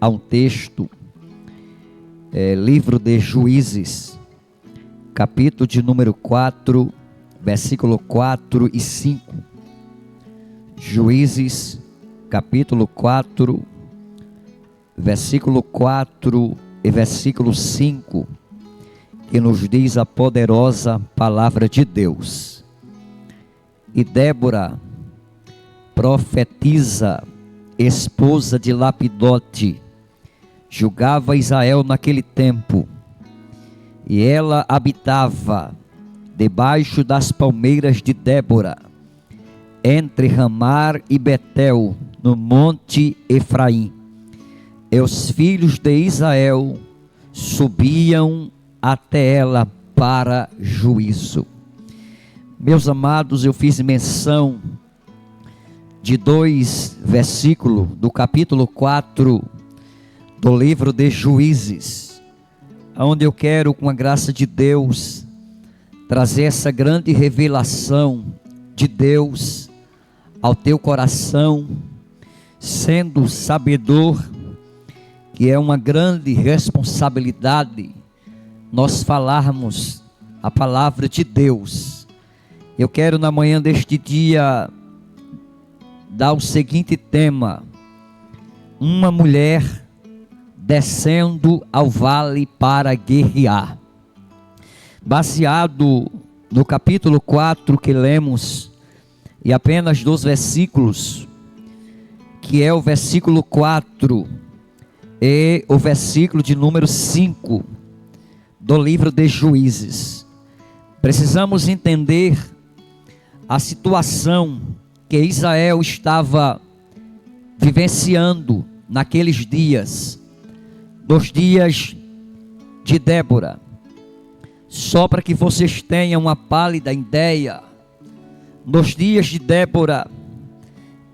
a um texto, livro de Juízes, capítulo de número 4, versículo 4 e 5. Juízes, capítulo 4, versículo 4 e versículo 5, que nos diz a poderosa palavra de Deus. E Débora profetiza, esposa de Lapidote, julgava Israel naquele tempo, e ela habitava debaixo das palmeiras de Débora, entre Ramar e Betel, no monte Efraim. E os filhos de Israel subiam até ela para juízo. Meus amados, eu fiz menção de 2 versículos do capítulo 4 do livro de Juízes, onde eu quero, com a graça de Deus, trazer essa grande revelação de Deus ao teu coração, sendo sabedor que é uma grande responsabilidade nós falarmos a palavra de Deus. Eu quero na manhã deste dia dar o seguinte tema: uma mulher descendo ao vale para guerrear. Baseado no capítulo 4 que lemos, e apenas 2 versículos, que é o versículo 4 e o versículo de número 5 do livro de Juízes. Precisamos entender a situação que Israel estava vivenciando naqueles dias, nos dias de Débora. Só para que vocês tenham uma pálida ideia, nos dias de Débora,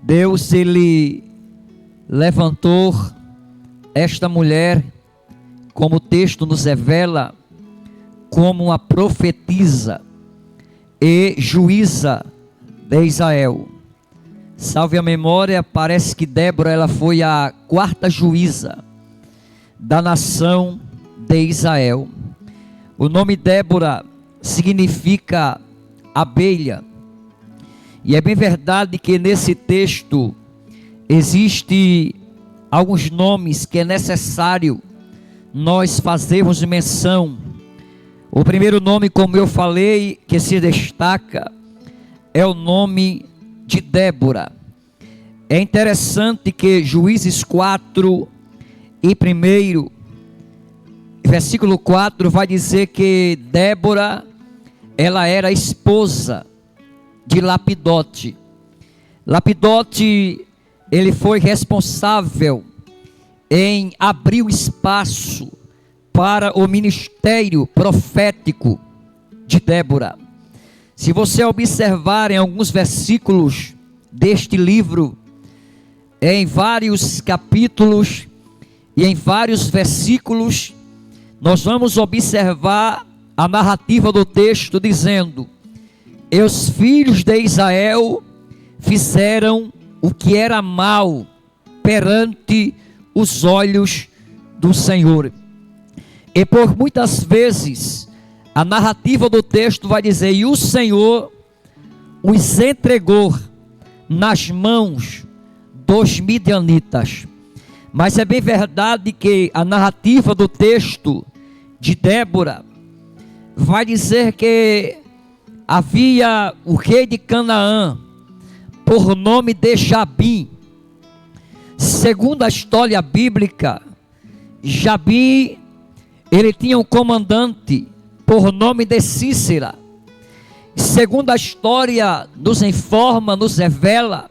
Deus ele levantou esta mulher, como o texto nos revela, como uma profetisa e juíza de Israel. Salve a memória, parece que Débora ela foi a 4ª juíza da nação de Israel. O nome Débora significa abelha, e é bem verdade que nesse texto existe alguns nomes que é necessário nós fazermos menção. O primeiro nome, como eu falei, que se destaca é o nome de Débora. É interessante que Juízes 4 e 1 versículo 4 vai dizer que Débora ela era esposa de Lapidote. Lapidote ele foi responsável em abrir o espaço para o ministério profético de Débora. Se você observar em alguns versículos deste livro, em vários capítulos e em vários versículos, nós vamos observar a narrativa do texto dizendo: e os filhos de Israel fizeram o que era mal perante os olhos do Senhor. E por muitas vezes a narrativa do texto vai dizer: e o Senhor os entregou nas mãos dos midianitas. Mas é bem verdade que a narrativa do texto de Débora vai dizer que havia o rei de Canaã, por nome de Jabim. Segundo a história bíblica, Jabim, ele tinha um comandante por nome de Cícera. Segundo a história nos informa, nos revela,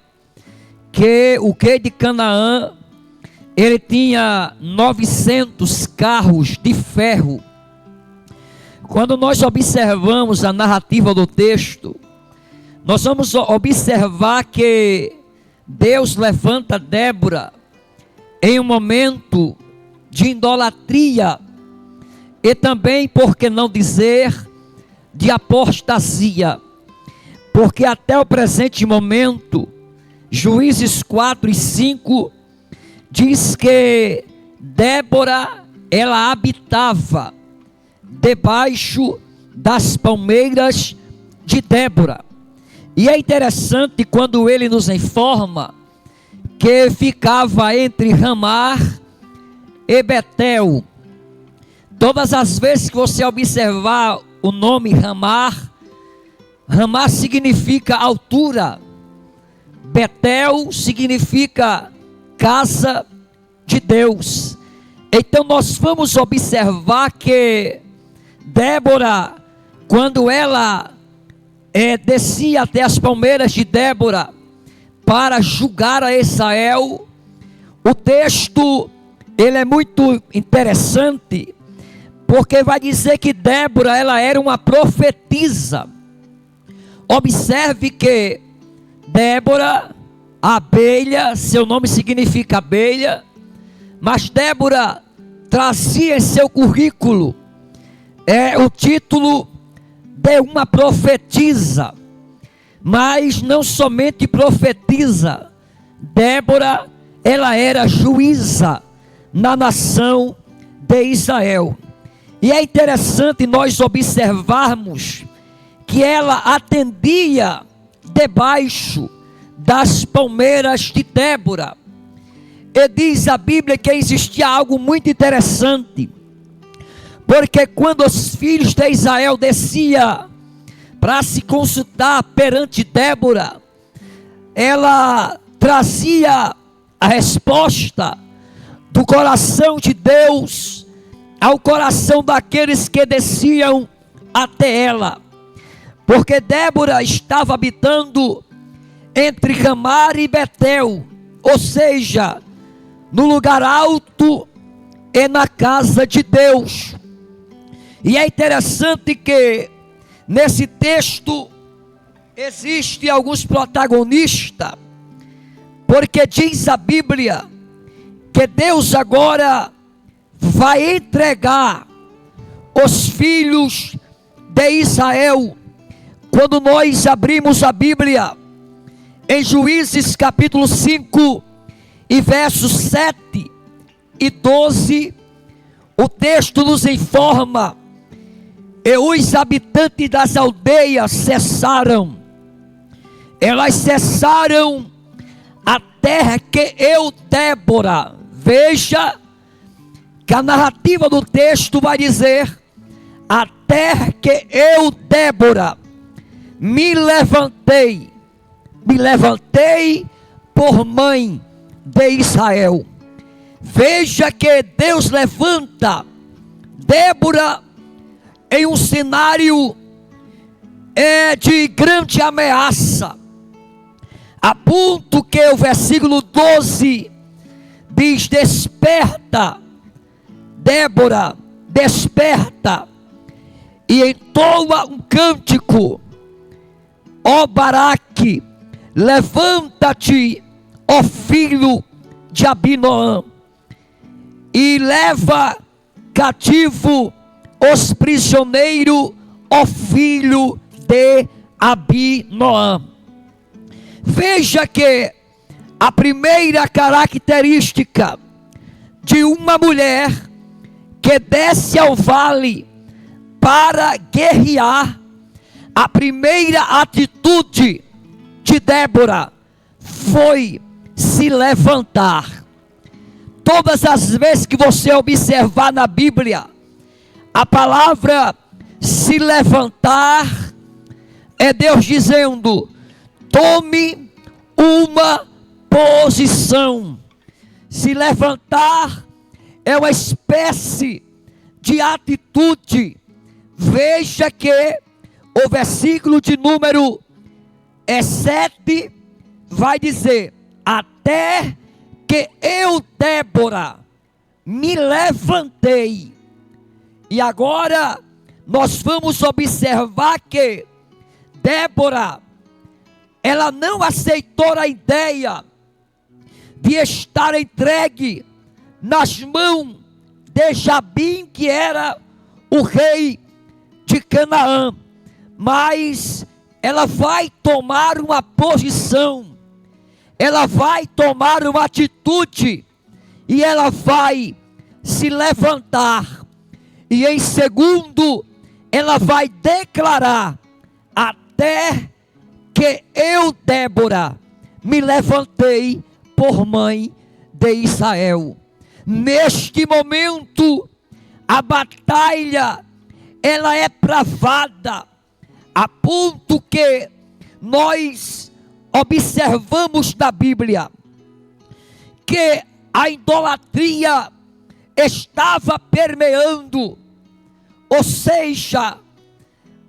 que o rei de Canaã, ele tinha 900 carros de ferro. Quando nós observamos a narrativa do texto, nós vamos observar que Deus levanta Débora em um momento de idolatria e também, por que não dizer, de apostasia, porque até o presente momento, Juízes 4 e 5 diz que Débora, ela habitava debaixo das palmeiras de Débora. E é interessante quando ele nos informa que ficava entre Ramá e Betel. Todas as vezes que você observar o nome Ramá, Ramá significa altura, Betel significa casa de Deus. Então nós vamos observar que Débora, quando ela descia até as palmeiras de Débora para julgar a Israel, o texto ele é muito interessante, porque vai dizer que Débora, ela era uma profetisa. Observe que Débora, abelha, seu nome significa abelha, mas Débora trazia em seu currículo o título de uma profetisa. Mas não somente profetiza, Débora, ela era juíza na nação de Israel. E é interessante nós observarmos que ela atendia debaixo das palmeiras de Débora. E diz a Bíblia que existia algo muito interessante, porque quando os filhos de Israel desciam para se consultar perante Débora, ela trazia a resposta do coração de Deus ao coração daqueles que desciam até ela, porque Débora estava habitando entre Ramá e Betel, ou seja, no lugar alto e na casa de Deus. E é interessante que nesse texto existe alguns protagonistas, porque diz a Bíblia que Deus agora vai entregar os filhos de Israel. Quando nós abrimos a Bíblia em Juízes capítulo 5 e versos 7 e 12, o texto nos informa: e os habitantes das aldeias cessaram, elas cessaram a terra que eu, Débora. Veja que a narrativa do texto vai dizer: a terra que eu, Débora, me levantei por mãe de Israel. Veja que Deus levanta Débora em um cenário de grande ameaça, a ponto que o versículo 12 diz: desperta, Débora, desperta, e entoa um cântico, ó Baraque, levanta-te, ó filho de Abinoam, e leva cativo os prisioneiros, ó filho de Abinoam. Veja que a primeira característica de uma mulher que desce ao vale para guerrear, a primeira atitude de Débora foi se levantar. Todas as vezes que você observar na Bíblia, a palavra se levantar é Deus dizendo: tome uma posição. Se levantar é uma espécie de atitude. Veja que o versículo de número 7 vai dizer: até que eu, Débora, me levantei. E agora nós vamos observar que Débora, ela não aceitou a ideia de estar entregue nas mãos de Jabim, que era o rei de Canaã, mas ela vai tomar uma posição, ela vai tomar uma atitude, e ela vai se levantar. E em segundo, ela vai declarar: até que eu, Débora, me levantei por mãe de Israel. Neste momento, a batalha, ela é travada, a ponto que nós observamos da Bíblia que a idolatria estava permeando, ou seja,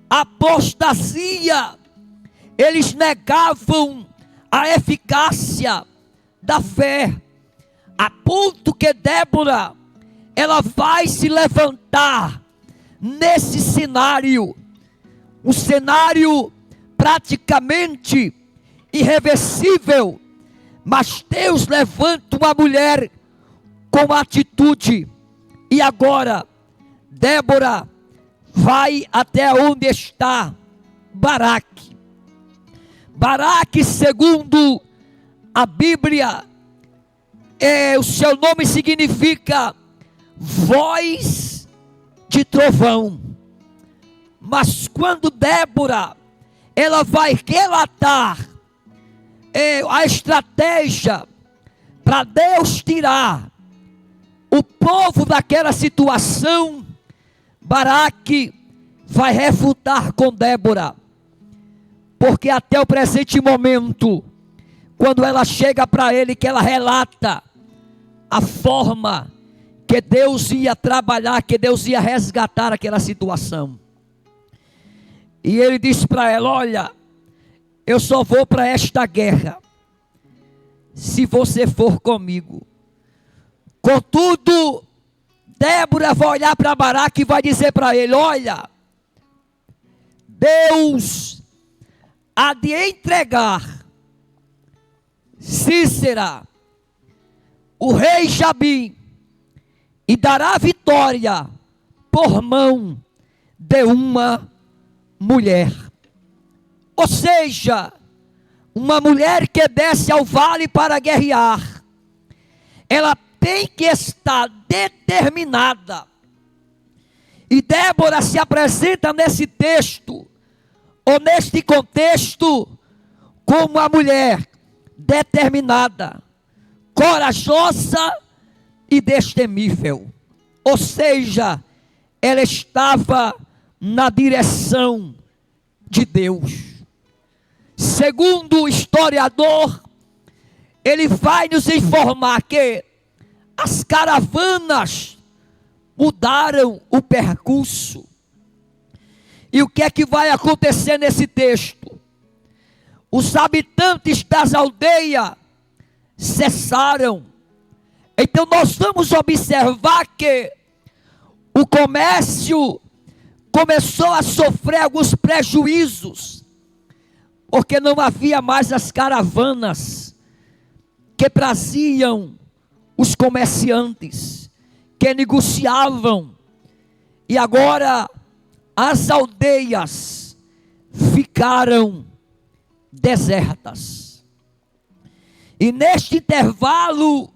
a apostasia. Eles negavam a eficácia da fé, a ponto que Débora, ela vai se levantar nesse cenário, um cenário praticamente irreversível, mas Deus levanta uma mulher com atitude. E agora Débora vai até onde está Baraque. Baraque, segundo a Bíblia, o seu nome significa voz de trovão. Mas quando Débora, ela vai relatar a estratégia para Deus tirar o povo daquela situação, Baraque vai refutar com Débora, porque até o presente momento, quando ela chega para ele, que ela relata a forma que Deus ia trabalhar, que Deus ia resgatar aquela situação, e ele diz para ela: olha, eu só vou para esta guerra se você for comigo. Contudo, Débora vai olhar para Baraque e vai dizer para ele: olha, Deus há de entregar Sísera, o rei Jabim, e dará vitória por mão de uma mulher. Ou seja, uma mulher que desce ao vale para guerrear, ela tem que estar determinada. E Débora se apresenta nesse texto, ou neste contexto, como uma mulher determinada, corajosa e destemível. Ou seja, ela estava na direção de Deus. Segundo o historiador, ele vai nos informar que as caravanas mudaram o percurso. E o que é que vai acontecer nesse texto? Os habitantes das aldeias cessaram. Então nós vamos observar que o comércio começou a sofrer alguns prejuízos, porque não havia mais as caravanas que traziam os comerciantes, que negociavam. E agora as aldeias ficaram desertas. E neste intervalo,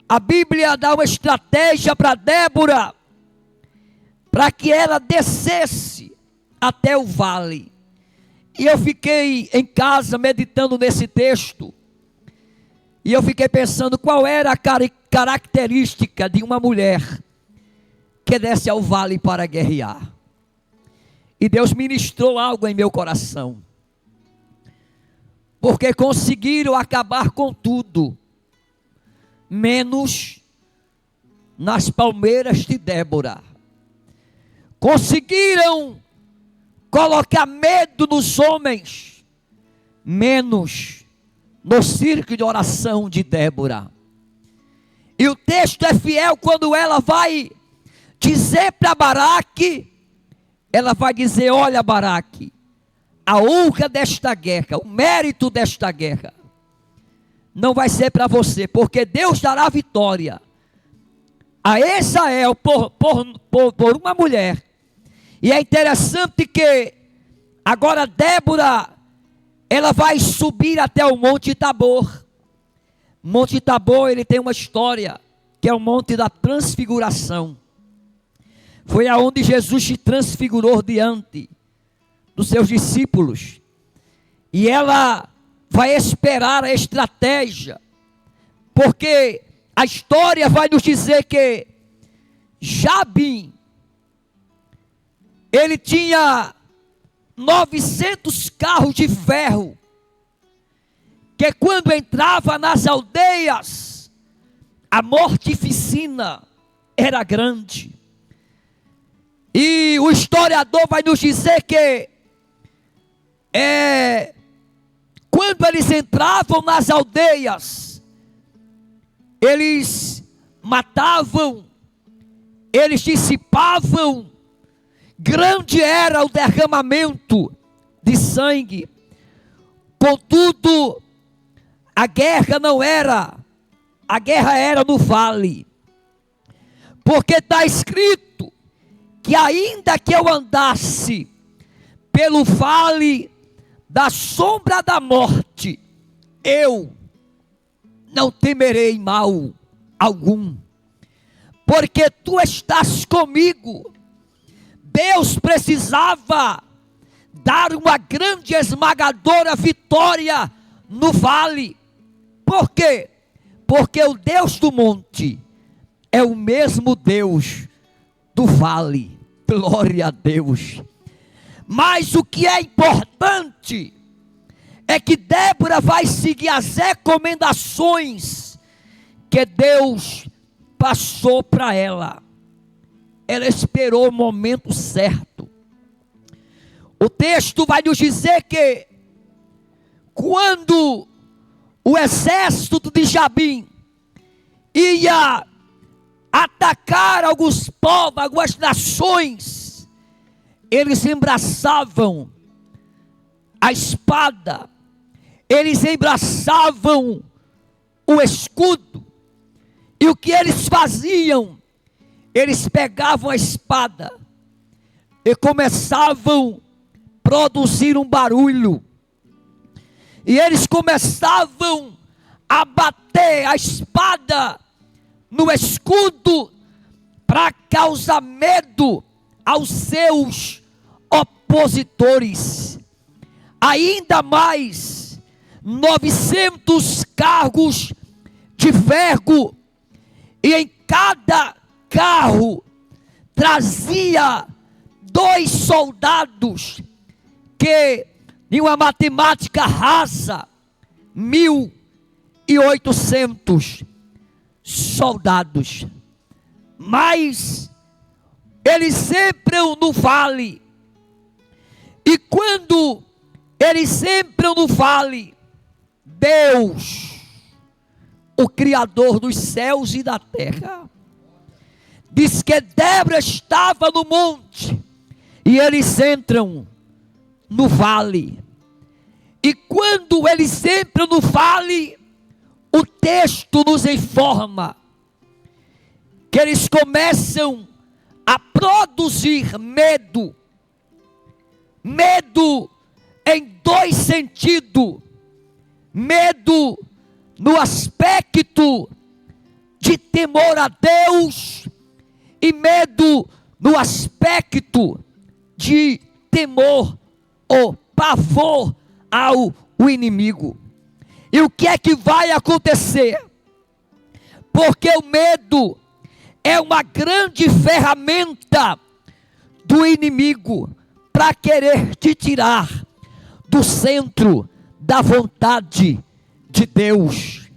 a Bíblia dá uma estratégia para Débora, para que ela descesse até o vale. E eu fiquei em casa meditando nesse texto, e eu fiquei pensando qual era a característica de uma mulher que desce ao vale para guerrear. E Deus ministrou algo em meu coração, porque conseguiram acabar com tudo, menos nas palmeiras de Débora. Conseguiram colocar medo nos homens, menos no círculo de oração de Débora. E o texto é fiel quando ela vai dizer para Baraque, ela vai dizer: olha, Baraque, a honra desta guerra, o mérito desta guerra, não vai ser para você, porque Deus dará vitória a Israel por uma mulher. E é interessante que agora Débora, ela vai subir até o Monte Tabor. Monte Tabor, ele tem uma história que é o Monte da Transfiguração. Foi aonde Jesus se transfigurou diante dos seus discípulos. E ela vai esperar a estratégia, porque a história vai nos dizer que Jabim, ele tinha 900 carros de ferro, que quando entrava nas aldeias, a mortificina era grande. E o historiador vai nos dizer que quando eles entravam nas aldeias, eles matavam, eles dissipavam, grande era o derramamento de sangue. Contudo, a guerra não era, a guerra era no vale, porque está escrito que ainda que eu andasse pelo vale da sombra da morte, eu não temerei mal algum, porque tu estás comigo. Deus precisava dar uma grande esmagadora vitória no vale. Por quê? Porque o Deus do monte é o mesmo Deus do vale. Glória a Deus. Mas o que é importante é que Débora vai seguir as recomendações que Deus passou para ela. Ela esperou o momento certo. O texto vai nos dizer que quando o exército de Jabim ia atacar alguns povos, algumas nações, eles embraçavam a espada, eles embraçavam o escudo, e o que eles faziam? Eles pegavam a espada e começavam a produzir um barulho, e eles começavam a bater a espada no escudo para causar medo aos seus opositores. Ainda mais 900 carros de ferro, e em cada carro trazia 2 soldados, que em uma matemática rasa, 1.800 soldados. Mas eles entram no vale, e quando eles entram no vale, Deus, o Criador dos céus e da terra, diz que Débora estava no monte, e eles entram no vale. E quando eles entram no vale, o texto nos informa que eles começam a produzir medo. Medo em 2 sentidos. Medo no aspecto de temor a Deus, e medo no aspecto de temor ou pavor ao inimigo. E o que é que vai acontecer? Porque o medo é uma grande ferramenta do inimigo para querer te tirar do centro da vontade de Deus.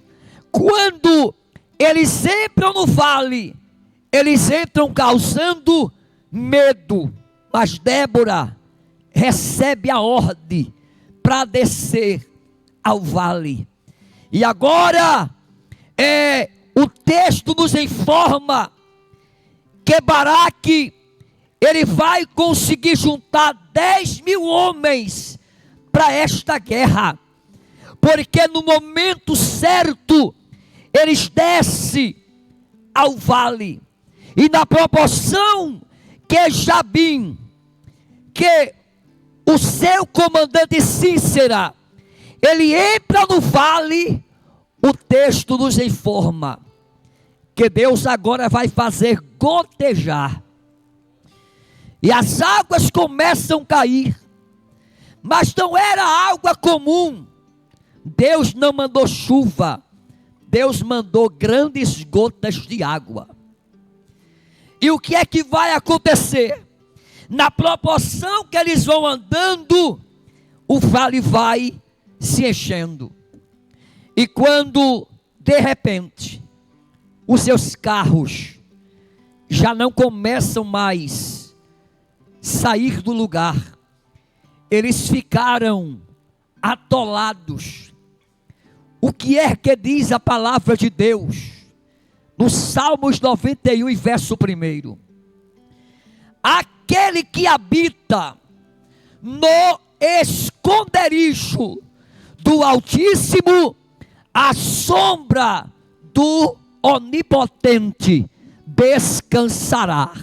Quando eles entram no vale, eles entram causando medo, mas Débora recebe a ordem para descer ao vale. E agora o texto nos informa que Baraque, ele vai conseguir juntar 10.000 homens para esta guerra, porque no momento certo eles descem ao vale, e na proporção que Jabim, que o seu comandante Cícera, ele entra no vale, o texto nos informa porque Deus agora vai fazer gotejar. E as águas começam a cair. Mas não era água comum. Deus não mandou chuva. Deus mandou grandes gotas de água. E o que é que vai acontecer? Na proporção que eles vão andando, o vale vai se enchendo. E quando, de repente, os seus carros já não começam mais a sair do lugar, eles ficaram atolados. O que é que diz a palavra de Deus? No Salmos 91, verso 1. Aquele que habita no esconderijo do Altíssimo, à sombra do Onipotente descansará.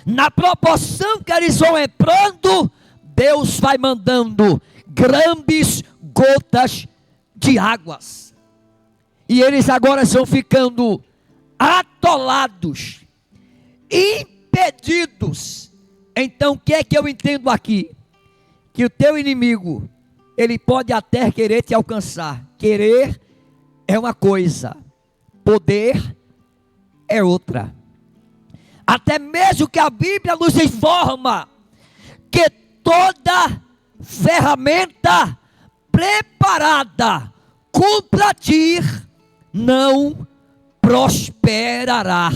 Na proporção que eles vão entrando, Deus vai mandando grandes gotas de águas. E eles agora estão ficando atolados, impedidos. Então o que é que eu entendo aqui? Que o teu inimigo, ele pode até querer te alcançar. Querer é uma coisa, poder é outra. Até mesmo que a Bíblia nos informa que toda ferramenta preparada contra ti não prosperará.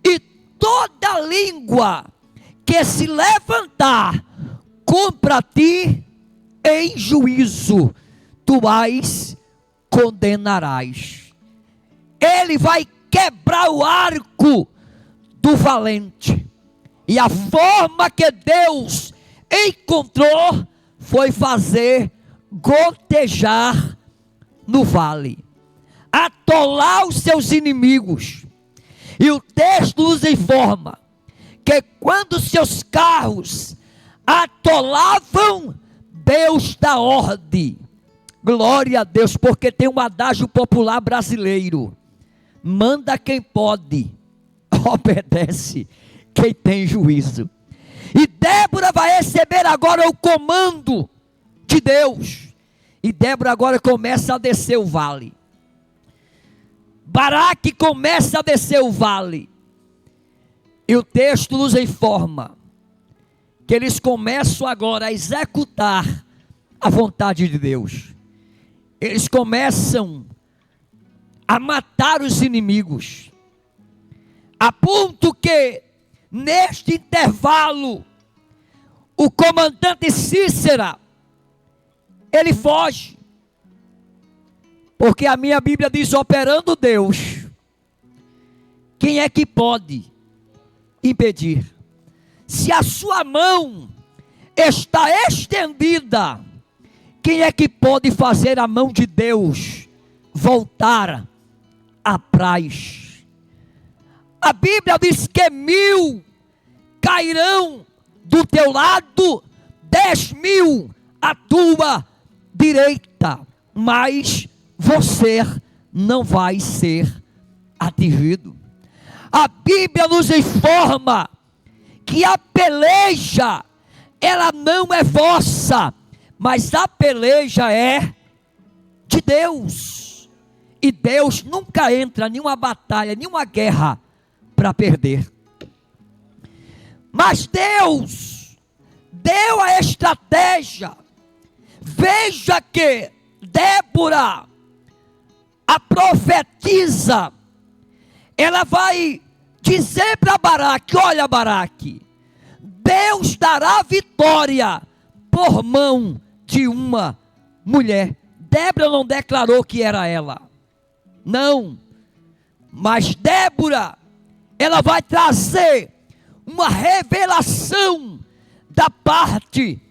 E toda língua que se levantar contra ti em juízo, tu as condenarás. Ele vai quebrar o arco do valente. E a forma que Deus encontrou foi fazer gotejar no vale, atolar os seus inimigos. E o texto nos informa que quando seus carros atolavam, Deus dá ordem. Glória a Deus, porque tem um adágio popular brasileiro: manda quem pode, obedece quem tem juízo. E Débora vai receber agora o comando de Deus. E Débora agora começa a descer o vale. Baraque começa a descer o vale. E o texto nos informa que eles começam agora a executar a vontade de Deus. Eles começam a matar os inimigos, a ponto que neste intervalo o comandante Cícera, ele foge, porque a minha Bíblia diz: operando Deus, quem é que pode impedir? Se a sua mão está estendida, quem é que pode fazer a mão de Deus voltar atrás? A Bíblia diz que 1000 cairão do teu lado, 10.000 à tua direita, mas você não vai ser atingido. A Bíblia nos informa que a peleja, ela não é vossa, mas a peleja é de Deus. E Deus nunca entra em nenhuma batalha, nenhuma guerra para perder. Mas Deus deu a estratégia. Veja que Débora, a profetisa, ela vai dizer para Baraque: olha, Baraque, Deus dará vitória por mão de uma mulher. Débora não declarou que era ela, não, mas Débora, ela vai trazer uma revelação da parte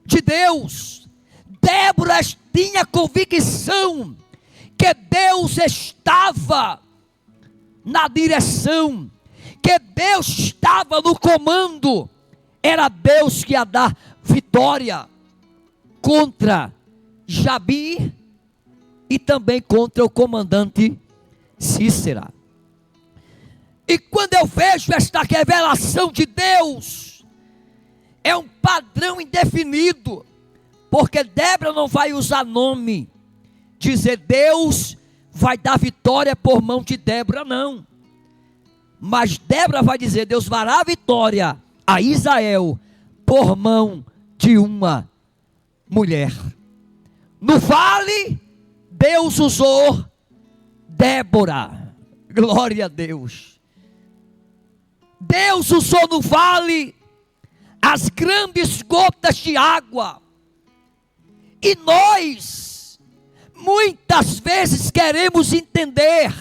de Deus. Débora tinha convicção que Deus estava na direção, que Deus estava no comando. Era Deus que ia dar vitória contra Jabi e também contra o comandante Cícera. quando eu vejo esta revelação de Deus, é um padrão indefinido, porque Débora não vai usar nome, dizer Deus vai dar vitória por mão de Débora, não. Mas Débora vai dizer, Deus dará vitória a Israel por mão de uma mulher. No vale, Deus usou Débora. Glória a Deus. Deus usou no vale as grandes gotas de água. E nós, muitas vezes, queremos entender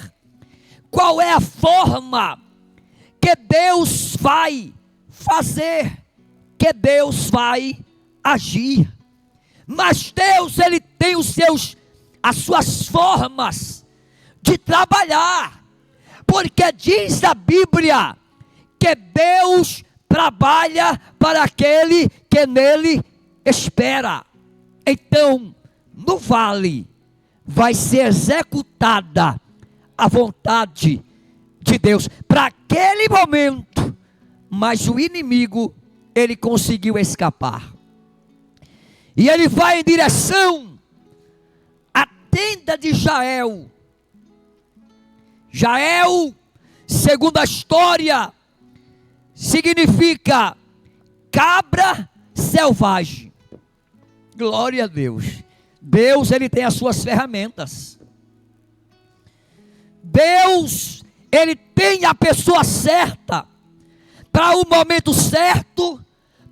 qual é a forma que Deus vai fazer, que Deus vai agir. Mas Deus, Ele tem as suas formas de trabalhar, porque diz a Bíblia que Deus trabalha para aquele que nele espera. Então, no vale vai ser executada a vontade de Deus para aquele momento, mas o inimigo, ele conseguiu escapar. E ele vai em direção à tenda de Jael. Jael, segundo a história, significa cabra selvagem. Glória a Deus. Deus, ele tem as suas ferramentas. Deus, ele tem a pessoa certa, para o momento certo,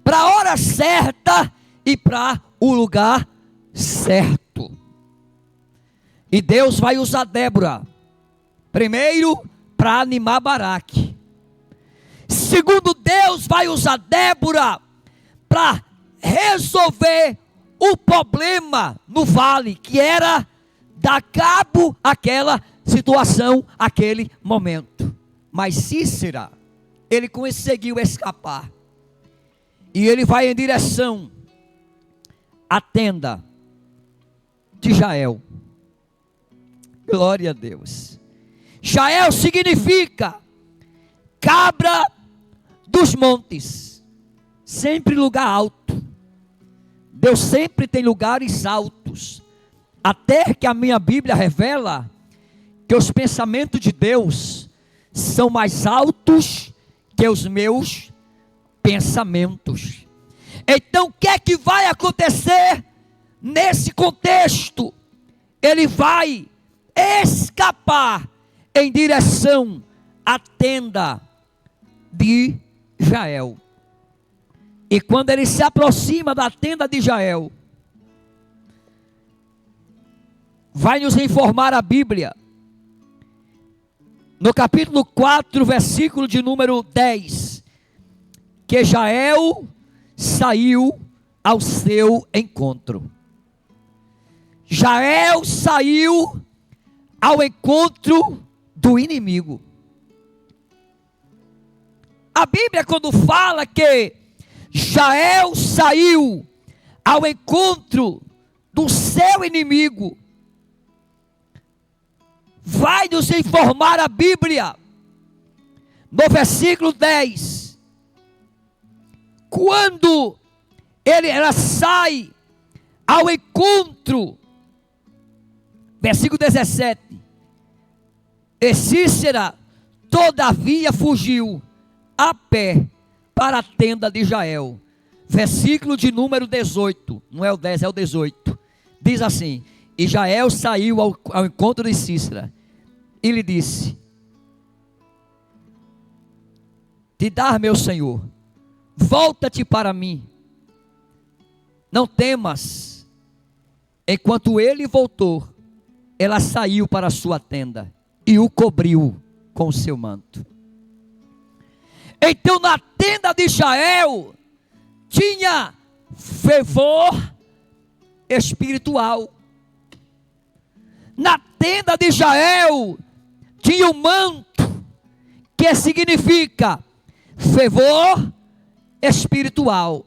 para a hora certa e para o lugar certo. E Deus vai usar Débora, primeiro, para animar Baraque. Segundo, Deus vai usar Débora para resolver o problema no vale, que era dar cabo àquela situação, aquele momento. Mas Cícera, ele conseguiu escapar. E ele vai em direção à tenda de Jael. Glória a Deus. Jael significa cabra dos montes. Sempre lugar alto. Deus sempre tem lugares altos. Até que a minha Bíblia revela que os pensamentos de Deus são mais altos que os meus pensamentos. Então o que é que vai acontecer nesse contexto? Ele vai escapar em direção à tenda de Jael. E quando ele se aproxima da tenda de Jael, vai nos informar a Bíblia, no capítulo 4, versículo de número 10, que Jael saiu ao seu encontro. Jael saiu ao encontro do inimigo. A Bíblia, quando fala que Jael saiu ao encontro do seu inimigo, vai nos informar a Bíblia, no versículo 10, quando ela sai ao encontro, versículo 17, e Cícera todavia fugiu a pé para a tenda de Jael. Versículo de número 18, não é o 10, é o 18, diz assim: e Jael saiu ao encontro de Cícera e lhe disse: te dar, meu senhor, volta-te para mim, não temas. Enquanto ele voltou, ela saiu para a sua tenda e o cobriu com o seu manto. Então na tenda de Jael tinha fervor espiritual. Na tenda de Jael tinha um manto, que significa fervor espiritual.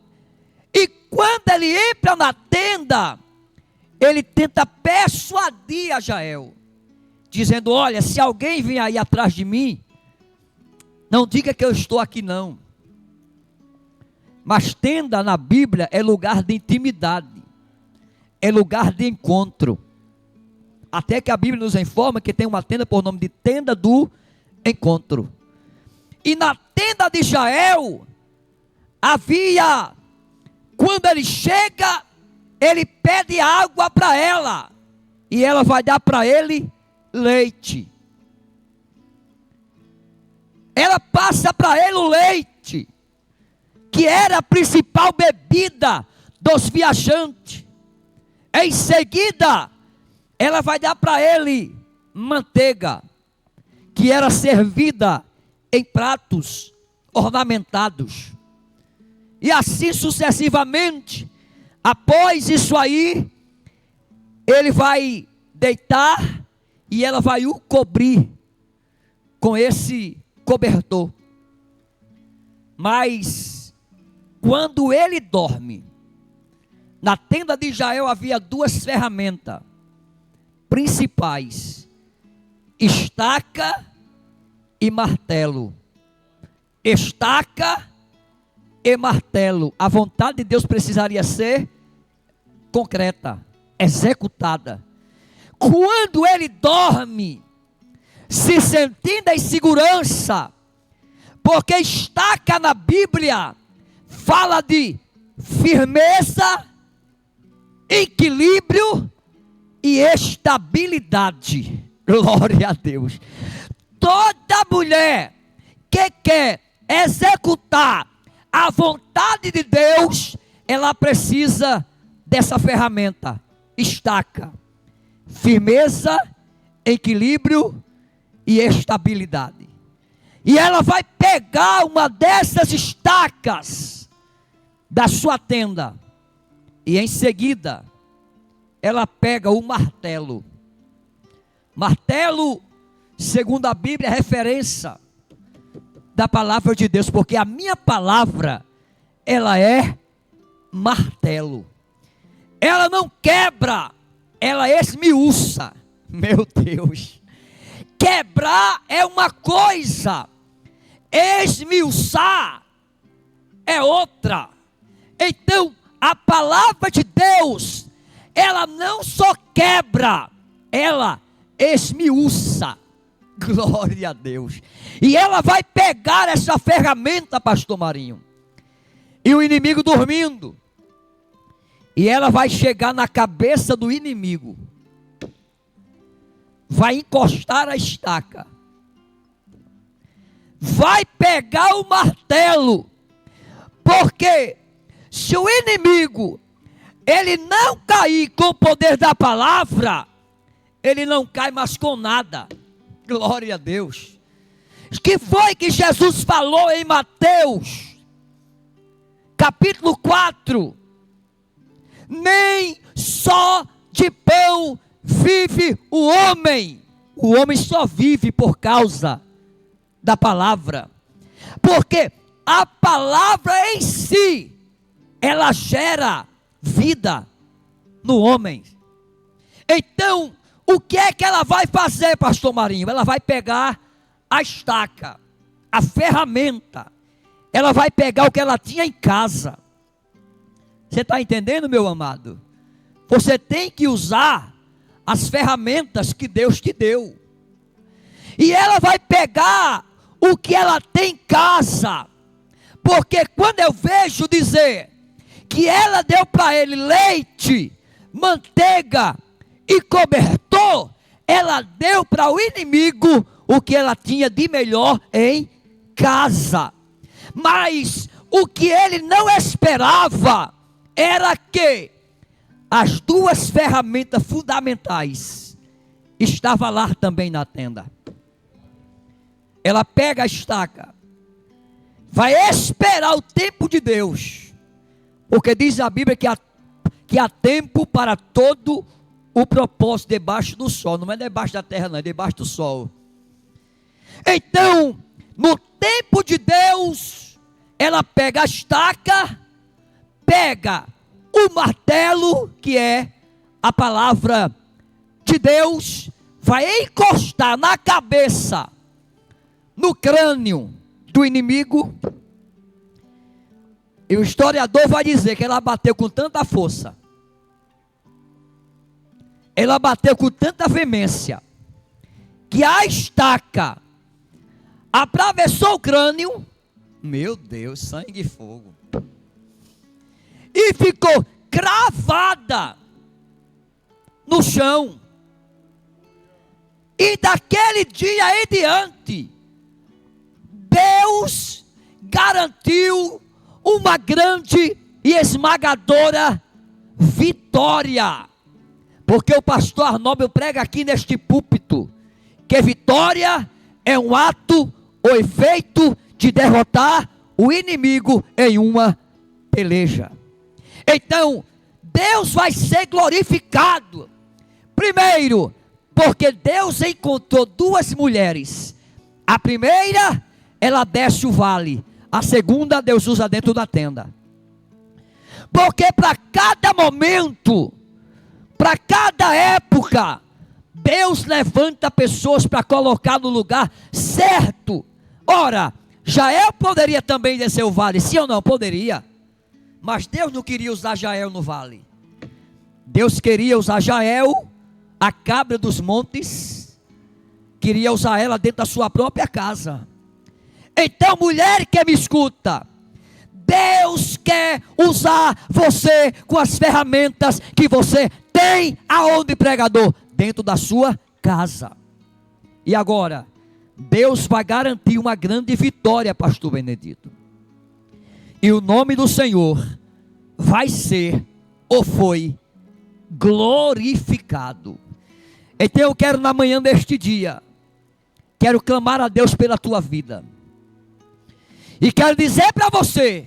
E quando ele entra na tenda, ele tenta persuadir a Jael, dizendo: olha, se alguém vir aí atrás de mim, Não diga que eu estou aqui não. Mas tenda na Bíblia é lugar de intimidade, é lugar de encontro. Até que a Bíblia nos informa que tem uma tenda por nome de tenda do encontro. E na tenda de Jael havia, quando ele chega, ele pede água para ela, e ela vai dar para ele leite. Ela passa para ele o leite, que era a principal bebida dos viajantes. Em seguida, ela vai dar para ele manteiga, que era servida em pratos ornamentados. E assim sucessivamente. Após isso aí, ele vai deitar e ela vai o cobrir com esse cobertor. Mas quando ele dorme, na tenda de Jael havia duas ferramentas principais: estaca e martelo. Estaca e martelo. A vontade de Deus precisaria ser concreta, executada. Quando ele dorme, se sentindo em segurança, porque estaca na Bíblia fala de firmeza, equilíbrio e estabilidade. Glória a Deus. Toda mulher que quer executar a vontade de Deus, ela precisa dessa ferramenta: estaca, firmeza, equilíbrio e estabilidade. E ela vai pegar uma dessas estacas da sua tenda, e em seguida ela pega o martelo. Martelo, segundo a Bíblia, é referência da palavra de Deus, porque a minha palavra, ela é martelo. Ela não quebra, ela esmiuça. Meu Deus, quebrar é uma coisa, esmiuçar é outra. Então, a palavra de Deus, ela não só quebra, ela esmiuça. Glória a Deus. E ela vai pegar essa ferramenta, pastor Marinho, e o inimigo dormindo, e ela vai chegar na cabeça do inimigo, vai encostar a estaca, vai pegar o martelo, porque se o inimigo ele não cair com o poder da palavra, ele não cai mais com nada. Glória a Deus. O que foi que Jesus falou em Mateus capítulo 4? Nem só de pão vive o homem só vive por causa da palavra, porque a palavra em si, ela gera vida no homem. Então, o que é que ela vai fazer, pastor Marinho? Ela vai pegar a estaca, a ferramenta, ela vai pegar o que ela tinha em casa. Você está entendendo, meu amado? Você tem que usar as ferramentas que Deus te deu. E ela vai pegar o que ela tem em casa. Porque quando eu vejo dizer que ela deu para ele leite, manteiga e cobertor, ela deu para o inimigo o que ela tinha de melhor em casa. Mas o que ele não esperava era que as duas ferramentas fundamentais estavam lá também na tenda. Ela pega a estaca, vai esperar o tempo de Deus, porque diz a Bíblia que há tempo para todo o propósito debaixo do sol. Não é debaixo da terra não, é debaixo do sol. Então, no tempo de Deus, ela pega a estaca, pega o martelo, que é a palavra de Deus, vai encostar na cabeça, no crânio do inimigo. E o historiador vai dizer que ela bateu com tanta força, ela bateu com tanta veemência, que a estaca atravessou o crânio, meu Deus, sangue e fogo, e ficou cravada no chão. E daquele dia em diante, Deus garantiu uma grande e esmagadora vitória. Porque o pastor Arnaldo prega aqui neste púlpito que vitória é um ato ou efeito de derrotar o inimigo em uma peleja. Então, Deus vai ser glorificado. Primeiro, porque Deus encontrou duas mulheres. A primeira, ela desce o vale. A segunda, Deus usa dentro da tenda. Porque para cada momento, para cada época, Deus levanta pessoas para colocar no lugar certo. Ora, Jael poderia também descer o vale, sim ou não? Poderia. Mas Deus não queria usar Jael no vale. Deus queria usar Jael, a cabra dos montes, queria usar ela dentro da sua própria casa. Então, mulher que me escuta, Deus quer usar você com as ferramentas que você tem. Aonde, pregador? Dentro da sua casa. E agora, Deus vai garantir uma grande vitória, pastor Benedito. E o nome do Senhor vai ser, ou foi, glorificado. Então eu quero na manhã deste dia, quero clamar a Deus pela tua vida. E quero dizer para você,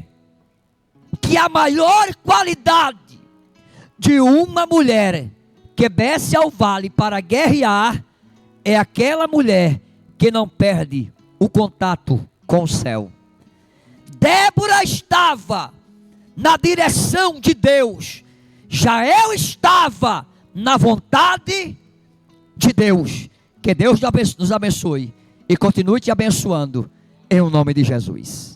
que a maior qualidade de uma mulher que desce ao vale para guerrear, é aquela mulher que não perde o contato com o céu. Débora estava na direção de Deus, Jael estava na vontade de Deus. Que Deus nos abençoe e continue te abençoando em nome de Jesus.